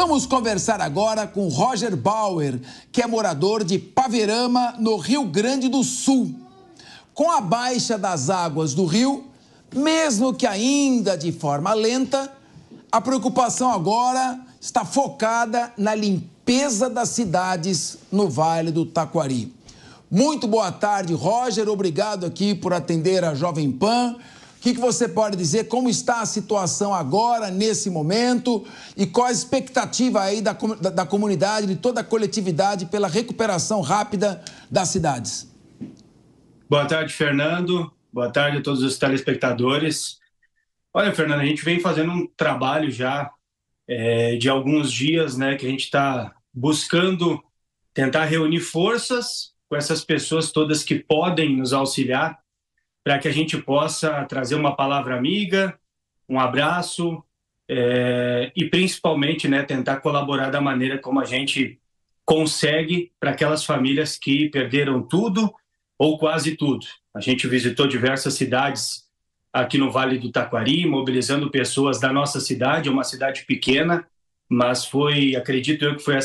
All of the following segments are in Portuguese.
Vamos conversar agora com Roger Bauer, que é morador de Paverama, no Rio Grande do Sul. Com a baixa das águas do rio, mesmo que ainda de forma lenta, a preocupação agora está focada na limpeza das cidades no Vale do Taquari. Muito boa tarde, Roger. Obrigado aqui por atender a Jovem Pan. O que você pode dizer? Como está a situação agora, nesse momento? E qual a expectativa aí da comunidade, de toda a coletividade, pela recuperação rápida das cidades? Boa tarde, Fernando. Boa tarde a todos os telespectadores. Olha, Fernando, a gente vem fazendo um trabalho já de alguns dias, né, que a gente está buscando tentar reunir forças com essas pessoas todas que podem nos auxiliar para que a gente possa trazer uma palavra amiga, um abraço e principalmente, né, tentar colaborar da maneira como a gente consegue para aquelas famílias que perderam tudo ou quase tudo. A gente visitou diversas cidades aqui no Vale do Taquari, mobilizando pessoas da nossa cidade, é uma cidade pequena, mas acredito eu que foi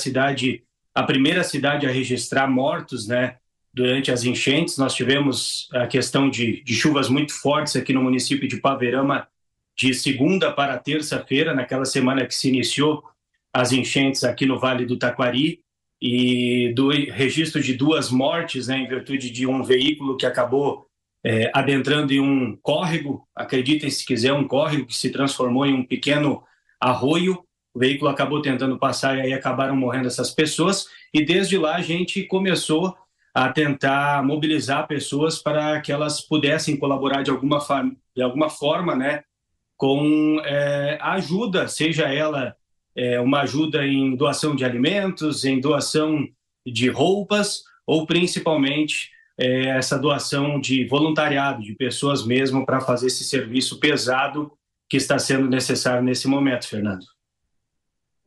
a primeira cidade a registrar mortos, né, durante as enchentes. Nós tivemos a questão de chuvas muito fortes aqui no município de Paverama, de segunda para terça-feira, naquela semana que se iniciou as enchentes aqui no Vale do Taquari, e do registro de 2 mortes, né, em virtude de um veículo que acabou adentrando em um córrego, acreditem se quiser, um córrego que se transformou em um pequeno arroio. O veículo acabou tentando passar e aí acabaram morrendo essas pessoas, e desde lá a gente começou a tentar mobilizar pessoas para que elas pudessem colaborar de alguma forma, né, com a ajuda, seja ela uma ajuda em doação de alimentos, em doação de roupas, ou principalmente essa doação de voluntariado, de pessoas mesmo, para fazer esse serviço pesado que está sendo necessário nesse momento, Fernando.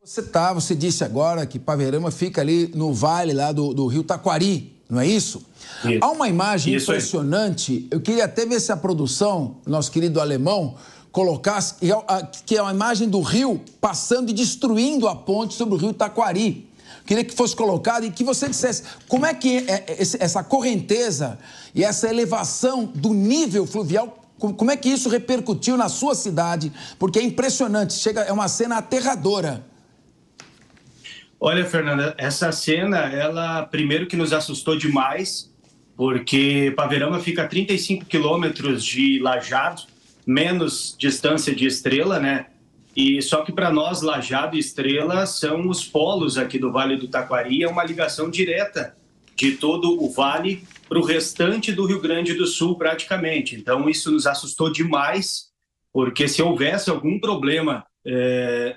Você disse agora que Paverama fica ali no vale lá do Rio Taquari, não é isso? Isso. Há uma imagem Isso impressionante, aí. Eu queria até ver se a produção, nosso querido alemão, colocasse, que é uma imagem do rio passando e destruindo a ponte sobre o Rio Taquari. Queria que fosse colocado e que você dissesse como é que essa correnteza e essa elevação do nível fluvial, como é que isso repercutiu na sua cidade? Porque é impressionante, é uma cena aterradora. Olha, Fernanda, essa cena, ela primeiro que nos assustou demais, porque Paverama fica a 35 quilômetros de Lajeado, menos distância de Estrela, né? E só que para nós, Lajeado e Estrela são os polos aqui do Vale do Taquari, é uma ligação direta de todo o vale para o restante do Rio Grande do Sul, praticamente. Então, isso nos assustou demais, porque se houvesse algum problema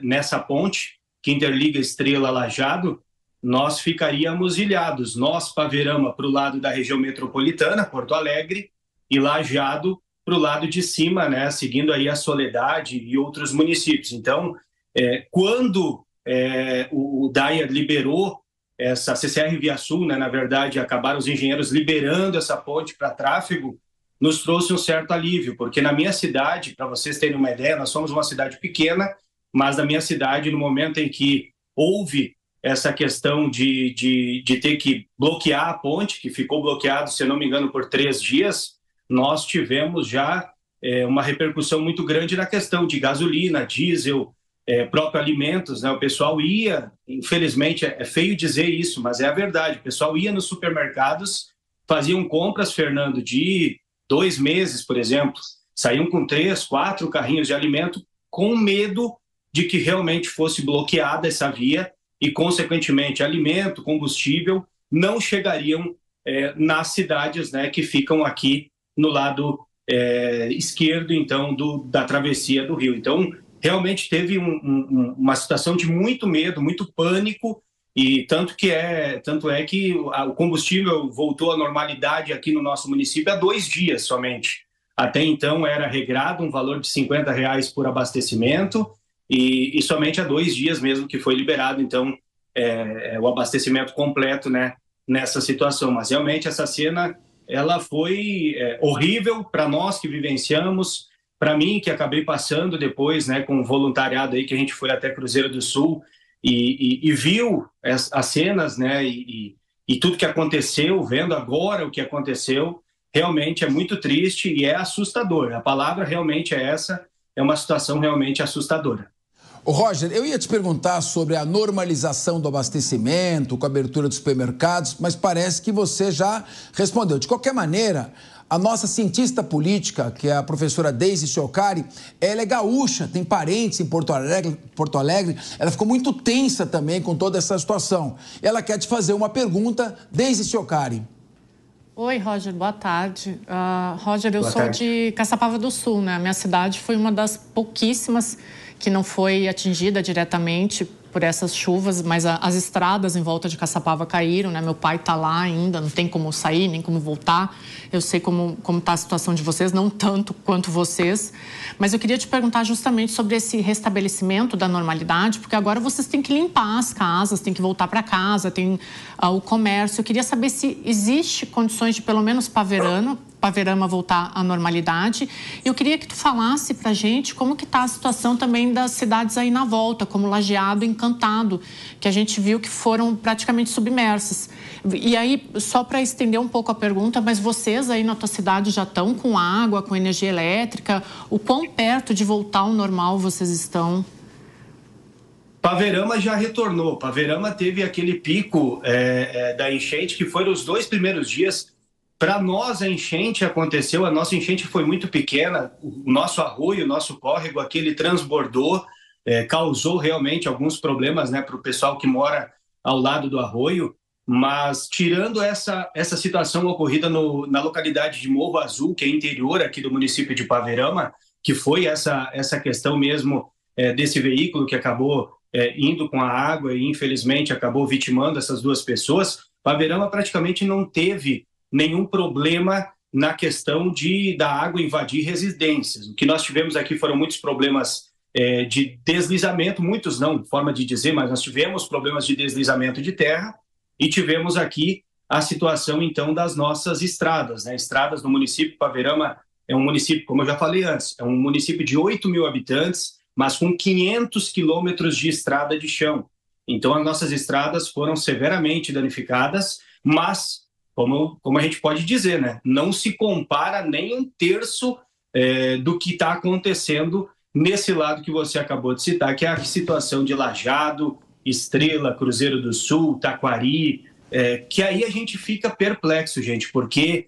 nessa ponte que interliga Estrela a Lajeado, nós ficaríamos ilhados. Nós, Paverama, para o lado da região metropolitana, Porto Alegre, e Lajeado para o lado de cima, né, seguindo aí a Soledade e outros municípios. Então, quando o DAIA liberou essa CCR Via Sul, né, na verdade, acabaram os engenheiros liberando essa ponte para tráfego, nos trouxe um certo alívio, porque na minha cidade, para vocês terem uma ideia, nós somos uma cidade pequena, mas na minha cidade, no momento em que houve essa questão de ter que bloquear a ponte, que ficou bloqueado, se eu não me engano, por 3 dias, nós tivemos já uma repercussão muito grande na questão de gasolina, diesel, próprio alimentos, né? O pessoal ia, infelizmente, é feio dizer isso, mas é a verdade, o pessoal ia nos supermercados, faziam compras, Fernando, de 2 meses, por exemplo, saíam com 3, 4 carrinhos de alimento com medo de que realmente fosse bloqueada essa via e, consequentemente, alimento, combustível não chegariam nas cidades, né, que ficam aqui no lado esquerdo, então, da travessia do rio. Então, realmente teve uma situação de muito medo, muito pânico, e tanto é que o combustível voltou à normalidade aqui no nosso município há 2 dias somente. Até então era regrado um valor de R$50 por abastecimento, e somente há 2 dias mesmo que foi liberado, então, o abastecimento completo, né, nessa situação. Mas realmente essa cena ela foi horrível para nós que vivenciamos, para mim que acabei passando depois, né, com um voluntariado aí que a gente foi até Cruzeiro do Sul e viu as cenas, né, e tudo que aconteceu, vendo agora o que aconteceu, realmente é muito triste e é assustador. A palavra realmente é essa, é uma situação realmente assustadora. Ô Roger, eu ia te perguntar sobre a normalização do abastecimento, com a abertura dos supermercados, mas parece que você já respondeu. De qualquer maneira, a nossa cientista política, que é a professora Deise Chiocari, ela é gaúcha, tem parentes em Porto Alegre. Ela ficou muito tensa também com toda essa situação. Ela quer te fazer uma pergunta. Deise Chiocari. Oi, Roger, boa tarde. Roger, eu sou de Caçapava do Sul, né? A minha cidade foi uma das pouquíssimas que não foi atingida diretamente por essas chuvas, mas as estradas em volta de Caçapava caíram, né? Meu pai está lá ainda, não tem como sair, nem como voltar. Eu sei como está a situação de vocês, não tanto quanto vocês, mas eu queria te perguntar justamente sobre esse restabelecimento da normalidade, porque agora vocês têm que limpar as casas, têm que voltar para casa, tem o comércio. Eu queria saber se existe condições de, pelo menos, Paverama voltar à normalidade. Eu queria que tu falasse pra gente como que tá a situação também das cidades aí na volta, como Lajeado e Encantado, que a gente viu que foram praticamente submersas. E aí, só para estender um pouco a pergunta, mas vocês aí na tua cidade já estão com água, com energia elétrica? O quão perto de voltar ao normal vocês estão? Paverama já retornou. Paverama teve aquele pico da enchente, que foram os 2 primeiros dias. Para nós, a enchente aconteceu, a nossa enchente foi muito pequena, o nosso arroio, o nosso córrego aqui, ele transbordou, causou realmente alguns problemas, né, para o pessoal que mora ao lado do arroio, mas tirando essa situação ocorrida na localidade de Morro Azul, que é interior aqui do município de Paverama, que foi essa questão mesmo desse veículo que acabou indo com a água e infelizmente acabou vitimando essas 2 pessoas, Paverama praticamente não teve nenhum problema na questão da água invadir residências. O que nós tivemos aqui foram muitos problemas de deslizamento, muitos não, forma de dizer, mas nós tivemos problemas de deslizamento de terra e tivemos aqui a situação, então, das nossas estradas, né? Estradas no município. Paverama é um município, como eu já falei antes, é um município de 8 mil habitantes, mas com 500 quilômetros de estrada de chão. Então, as nossas estradas foram severamente danificadas, mas como a gente pode dizer, né? Não se compara nem 1/3 do que está acontecendo nesse lado que você acabou de citar, que é a situação de Lajeado, Estrela, Cruzeiro do Sul, Taquari, que aí a gente fica perplexo, gente, porque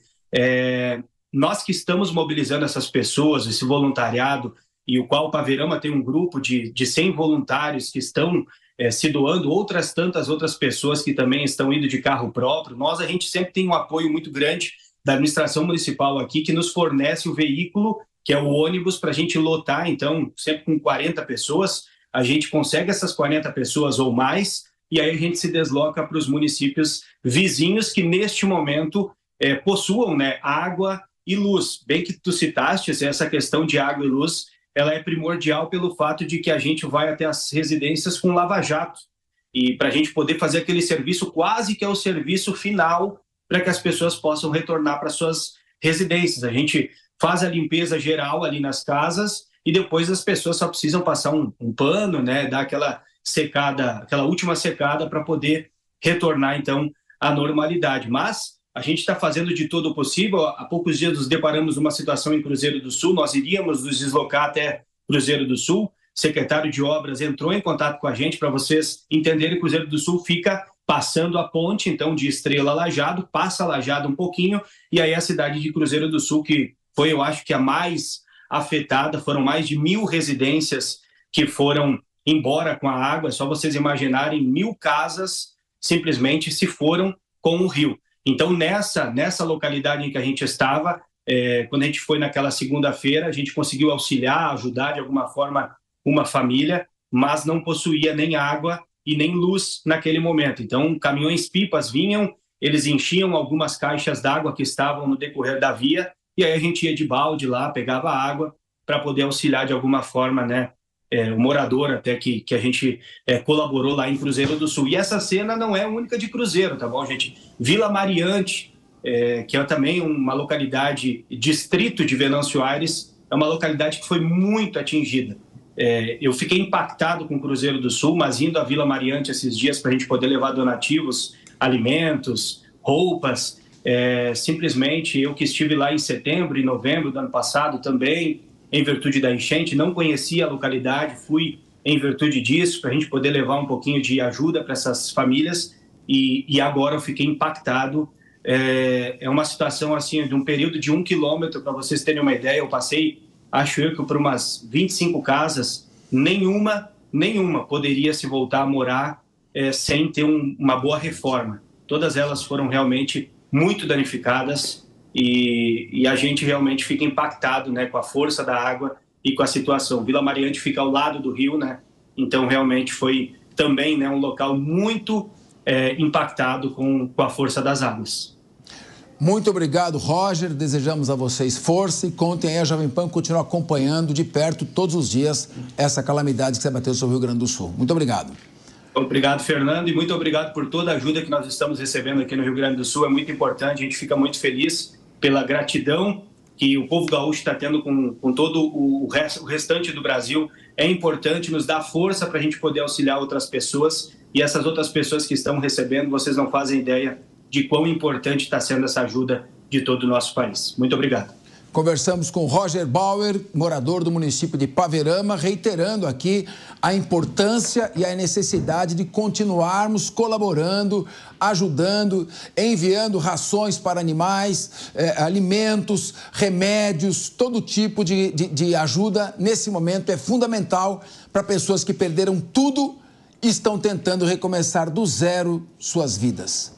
nós que estamos mobilizando essas pessoas, esse voluntariado, e o qual o Paverama tem um grupo de 100 voluntários que estão se doando, outras tantas outras pessoas que também estão indo de carro próprio. A gente sempre tem um apoio muito grande da administração municipal aqui, que nos fornece o veículo, que é o ônibus, para a gente lotar. Então, sempre com 40 pessoas, a gente consegue essas 40 pessoas ou mais, e aí a gente se desloca para os municípios vizinhos que, neste momento, possuam, né, água e luz. Bem que tu citaste essa questão de água e luz, ela é primordial pelo fato de que a gente vai até as residências com lava-jato. E para a gente poder fazer aquele serviço, quase que é o serviço final, para que as pessoas possam retornar para suas residências. A gente faz a limpeza geral ali nas casas e depois as pessoas só precisam passar um pano, né, dar aquela secada, aquela última secada para poder retornar, então, à normalidade. Mas a gente está fazendo de todo o possível. Há poucos dias nos deparamos numa situação em Cruzeiro do Sul, nós iríamos nos deslocar até Cruzeiro do Sul, o secretário de Obras entrou em contato com a gente. Para vocês entenderem, Cruzeiro do Sul fica passando a ponte, então, de Estrela a Lajeado, passa a Lajeado um pouquinho, e aí a cidade de Cruzeiro do Sul, que foi, eu acho que a mais afetada, foram mais de 1.000 residências que foram embora com a água. É só vocês imaginarem, 1.000 casas simplesmente se foram com o rio. Então, nessa localidade em que a gente estava, quando a gente foi naquela segunda-feira, a gente conseguiu auxiliar, ajudar de alguma forma uma família, mas não possuía nem água e nem luz naquele momento. Então, caminhões-pipas vinham, eles enchiam algumas caixas d'água que estavam no decorrer da via, e aí a gente ia de balde lá, pegava água para poder auxiliar de alguma forma, né, o morador até que a gente colaborou lá em Cruzeiro do Sul. E essa cena não é única de Cruzeiro, tá bom, gente? Vila Mariante, que é também uma localidade, distrito de Venâncio Aires, é uma localidade que foi muito atingida. Eu fiquei impactado com o Cruzeiro do Sul, mas indo à Vila Mariante esses dias para a gente poder levar donativos, alimentos, roupas. Simplesmente eu que estive lá em setembro e novembro do ano passado também, em virtude da enchente, não conhecia a localidade, fui em virtude disso, para a gente poder levar um pouquinho de ajuda para essas famílias, e agora eu fiquei impactado. É uma situação assim, de um período de 1 quilômetro, para vocês terem uma ideia, eu passei, acho eu, que por umas 25 casas, nenhuma poderia se voltar a morar sem ter uma boa reforma. Todas elas foram realmente muito danificadas, e a gente realmente fica impactado, né, com a força da água e com a situação. Vila Mariante fica ao lado do rio, né? Então realmente foi também, né, um local muito impactado com a força das águas. Muito obrigado, Roger. Desejamos a vocês força e contem aí a Jovem Pan continuar acompanhando de perto todos os dias essa calamidade que se abateu sobre o Rio Grande do Sul. Muito obrigado. Obrigado, Fernando, e muito obrigado por toda a ajuda que nós estamos recebendo aqui no Rio Grande do Sul. É muito importante, a gente fica muito feliz pela gratidão que o povo gaúcho está tendo com todo o restante do Brasil. É importante, nos dar força para a gente poder auxiliar outras pessoas, e essas outras pessoas que estão recebendo, vocês não fazem ideia de quão importante está sendo essa ajuda de todo o nosso país. Muito obrigado. Conversamos com Roger Bauer, morador do município de Paverama, reiterando aqui a importância e a necessidade de continuarmos colaborando, ajudando, enviando rações para animais, alimentos, remédios, todo tipo de ajuda nesse momento é fundamental para pessoas que perderam tudo e estão tentando recomeçar do zero suas vidas.